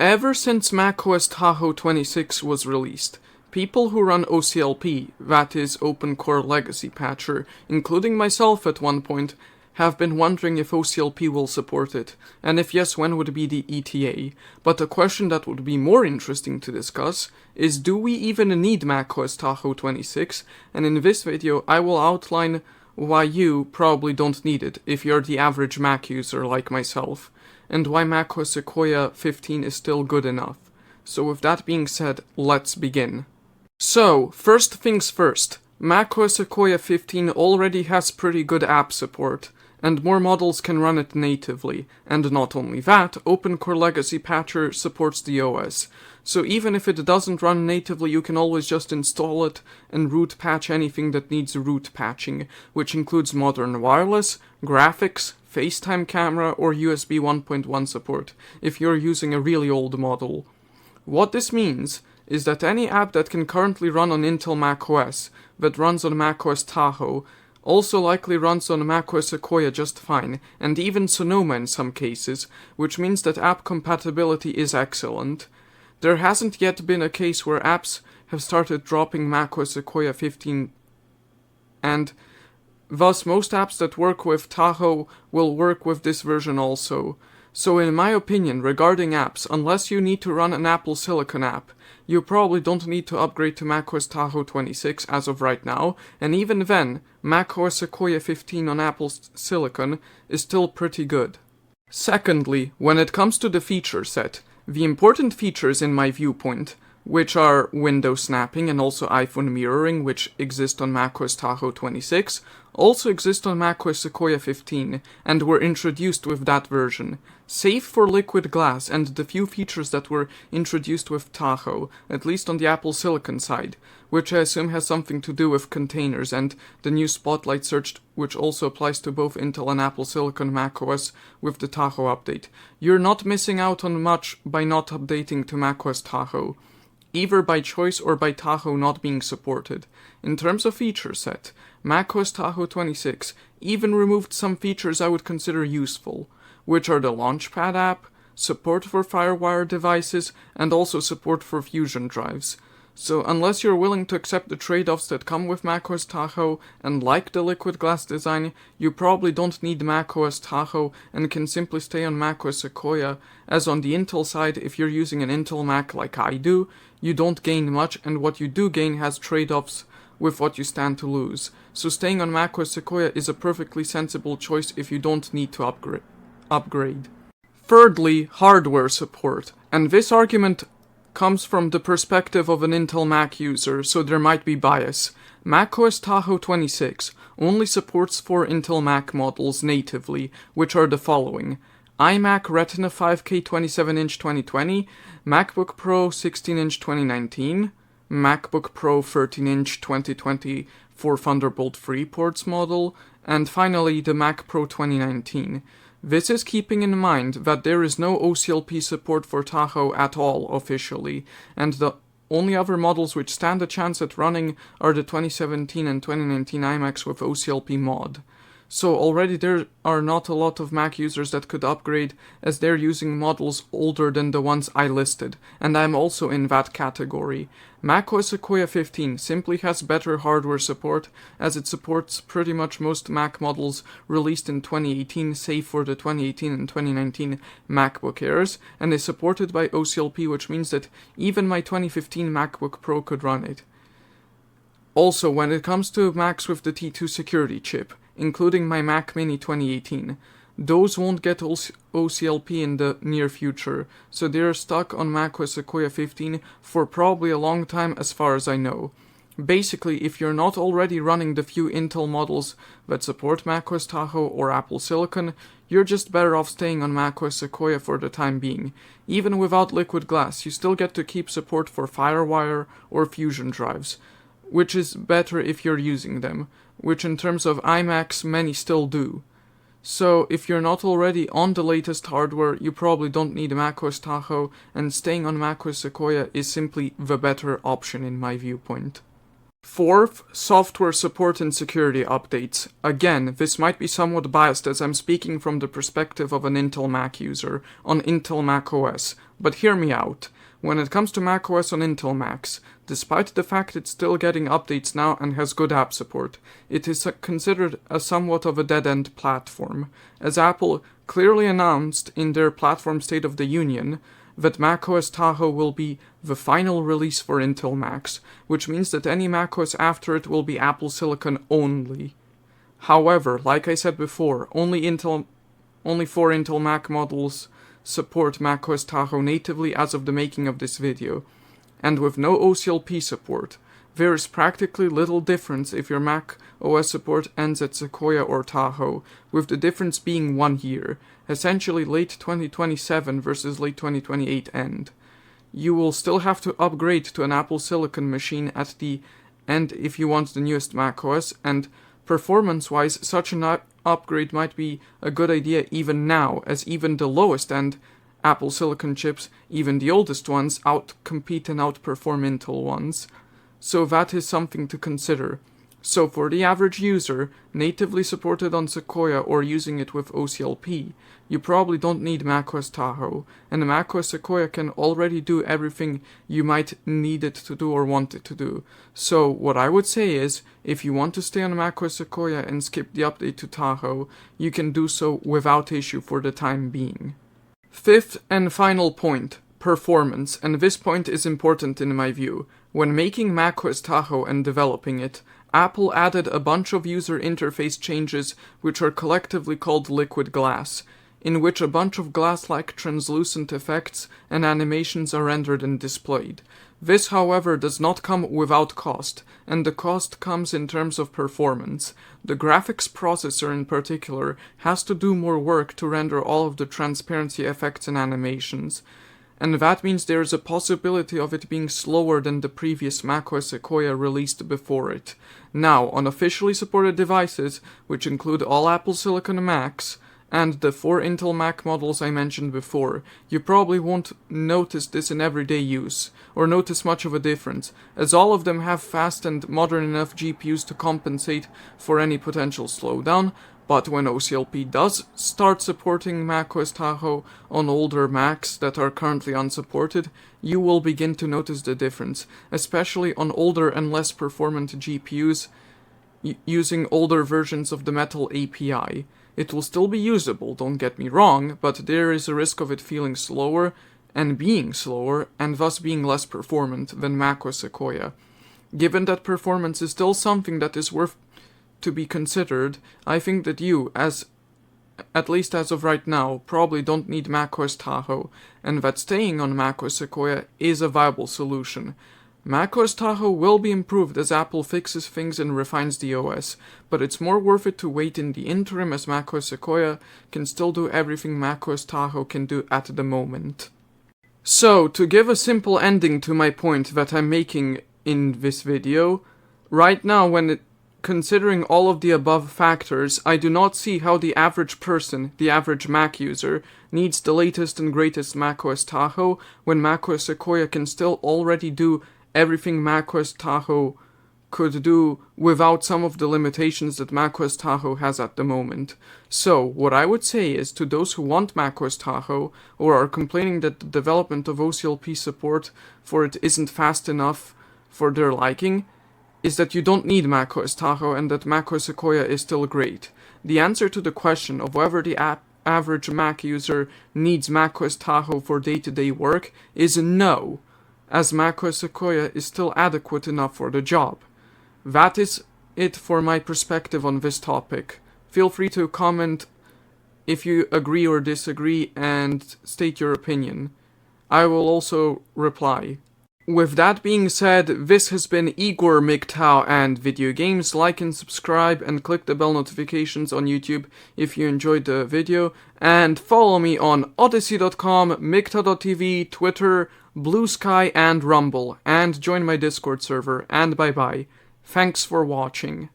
Ever since macOS Tahoe 26 was released, people who run OCLP, that is Open Core Legacy Patcher, including myself at one point, have been wondering if OCLP will support it, and if yes, when would be the ETA. But the question that would be more interesting to discuss is, do we even need macOS Tahoe 26? And in this video I will outline why you probably don't need it if you're the average Mac user like myself, and why macOS Sequoia 15 is still good enough. So with that being said, let's begin. So, first things first, macOS Sequoia 15 already has pretty good app support, and more models can run it natively, and not only that, Open Core Legacy Patcher supports the OS. So even if it doesn't run natively, you can always just install it and root patch anything that needs root patching, which includes modern wireless, graphics, FaceTime camera, or USB 1.1 support, if you're using a really old model. What this means is that any app that can currently run on Intel macOS, that runs on macOS Tahoe, also likely runs on macOS Sequoia just fine, and even Sonoma in some cases, which means that app compatibility is excellent. There hasn't yet been a case where apps have started dropping macOS Sequoia 15, and thus most apps that work with Tahoe will work with this version also. So in my opinion, regarding apps, unless you need to run an Apple Silicon app, you probably don't need to upgrade to macOS Tahoe 26 as of right now, and even then, macOS Sequoia 15 on Apple Silicon is still pretty good. Secondly, when it comes to the feature set, the important features in my viewpoint, which are window snapping and also iPhone mirroring, which exist on macOS Tahoe 26, also exist on macOS Sequoia 15, and were introduced with that version. Save for liquid glass and the few features that were introduced with Tahoe, at least on the Apple Silicon side, which I assume has something to do with containers and the new Spotlight search, which also applies to both Intel and Apple Silicon macOS with the Tahoe update. You're not missing out on much by not updating to macOS Tahoe, either by choice or by Tahoe not being supported. In terms of feature set, macOS Tahoe 26 even removed some features I would consider useful, which are the Launchpad app, support for FireWire devices, and also support for Fusion drives. So unless you're willing to accept the trade-offs that come with macOS Tahoe and like the liquid glass design, you probably don't need macOS Tahoe and can simply stay on macOS Sequoia, as on the Intel side, if you're using an Intel Mac like I do, you don't gain much, and what you do gain has trade-offs with what you stand to lose. So staying on macOS Sequoia is a perfectly sensible choice if you don't need to upgrade. Thirdly, hardware support, and this argument comes from the perspective of an Intel Mac user, so there might be bias. macOS Tahoe 26 only supports 4 Intel Mac models natively, which are the following: iMac Retina 5K 27-inch 2020, MacBook Pro 16-inch 2019, MacBook Pro 13-inch 2020 for Thunderbolt 3 ports model, and finally the Mac Pro 2019. This is keeping in mind that there is no OCLP support for Tahoe at all officially, and the only other models which stand a chance at running are the 2017 and 2019 iMacs with OCLP mod. So already there are not a lot of Mac users that could upgrade, as they're using models older than the ones I listed, and I'm also in that category. macOS Sequoia 15 simply has better hardware support, as it supports pretty much most Mac models released in 2018, save for the 2018 and 2019 MacBook Airs, and is supported by OCLP, which means that even my 2015 MacBook Pro could run it. Also, when it comes to Macs with the T2 security chip, including my Mac Mini 2018, those won't get OCLP in the near future, so they're stuck on macOS Sequoia 15 for probably a long time as far as I know. Basically, if you're not already running the few Intel models that support macOS Tahoe or Apple Silicon, you're just better off staying on macOS Sequoia for the time being. Even without liquid glass, you still get to keep support for FireWire or Fusion drives, which is better if you're using them, which in terms of iMacs many still do. So if you're not already on the latest hardware, you probably don't need macOS Tahoe, and staying on macOS Sequoia is simply the better option in my viewpoint. Fourth, software support and security updates. Again, this might be somewhat biased as I'm speaking from the perspective of an Intel Mac user on Intel macOS, But hear me out. When it comes to macOS on Intel Macs, despite the fact it's still getting updates now and has good app support, it is considered a somewhat of a dead-end platform, as Apple clearly announced in their platform State of the Union that macOS Tahoe will be the final release for Intel Macs, which means that any macOS after it will be Apple Silicon only. However, like I said before, only 4 Intel Mac models support macOS Tahoe natively as of the making of this video, and with no OCLP support, there is practically little difference if your Mac OS support ends at Sequoia or Tahoe, with the difference being 1 year, essentially late 2027 versus late 2028 end. You will still have to upgrade to an Apple Silicon machine at the end if you want the newest Mac OS, and performance-wise, such an upgrade might be a good idea even now, as even the lowest end Apple Silicon chips, even the oldest ones, outcompete and outperform Intel ones. So that is something to consider. So for the average user, natively supported on Sequoia or using it with OCLP, you probably don't need macOS Tahoe, and macOS Sequoia can already do everything you might need it to do or want it to do. So what I would say is, if you want to stay on macOS Sequoia and skip the update to Tahoe, you can do so without issue for the time being. Fifth and final point, performance, and this point is important in my view. When making macOS Tahoe and developing it, Apple added a bunch of user interface changes which are collectively called liquid glass, in which a bunch of glass-like translucent effects and animations are rendered and displayed. This, however, does not come without cost, and the cost comes in terms of performance. The graphics processor in particular has to do more work to render all of the transparency effects and animations, and that means there is a possibility of it being slower than the previous macOS Sequoia released before it. Now, on officially supported devices, which include all Apple Silicon Macs, and the 4 Intel Mac models I mentioned before, you probably won't notice this in everyday use, or notice much of a difference, as all of them have fast and modern enough GPUs to compensate for any potential slowdown. But when OCLP does start supporting macOS Tahoe on older Macs that are currently unsupported, you will begin to notice the difference, especially on older and less performant GPUs using older versions of the Metal API. It will still be usable, don't get me wrong, but there is a risk of it feeling slower and being slower, and thus being less performant than macOS Sequoia. Given that performance is still something that is worth to be considered, I think that you, at least as of right now, probably don't need macOS Tahoe, and that staying on macOS Sequoia is a viable solution. macOS Tahoe will be improved as Apple fixes things and refines the OS, but it's more worth it to wait in the interim, as macOS Sequoia can still do everything macOS Tahoe can do at the moment. So, to give a simple ending to my point that I'm making in this video, right now considering all of the above factors, I do not see how the average person, the average Mac user, needs the latest and greatest macOS Tahoe when macOS Sequoia can still already do everything macOS Tahoe could do without some of the limitations that macOS Tahoe has at the moment. So, what I would say is, to those who want macOS Tahoe, or are complaining that the development of OCLP support for it isn't fast enough for their liking, is that you don't need macOS Tahoe and that macOS Sequoia is still great. The answer to the question of whether the average Mac user needs macOS Tahoe for day-to-day work is no, as macOS Sequoia is still adequate enough for the job. That is it for my perspective on this topic. Feel free to comment if you agree or disagree and state your opinion. I will also reply. With that being said, this has been Igor MGTOW and Video Games. Like and subscribe and click the bell notifications on YouTube if you enjoyed the video. And follow me on odyssey.com, MGTOW.tv, Twitter, Blue Sky and Rumble. And join my Discord server. And bye bye. Thanks for watching.